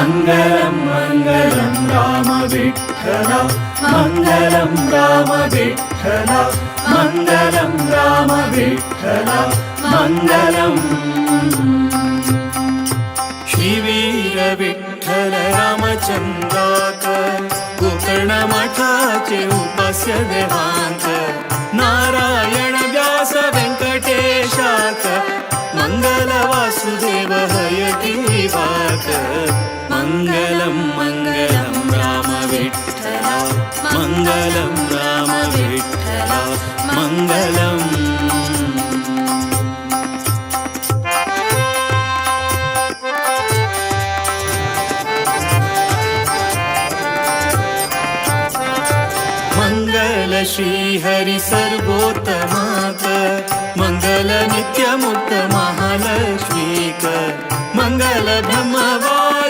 मङ्गलं मङ्गलं राम विठ्ठल मङ्गलं राम विठ्ठल मङ्गलं राम विठ्ठल मङ्गलम् श्रीवीर विठ्ठल रामचंद्राक गोकर्ण मठाचे उपास्य देवांक नारायण व्यास व्यंकटेशाक मंगल वासुदेव हयति वाक मंगलम मंगलम राम विठ्ठल मंगलम राम विठ्ठल मंगलम मंगल श्री हरि सर्वोत्तमाक मंगल नित्यमुत्तम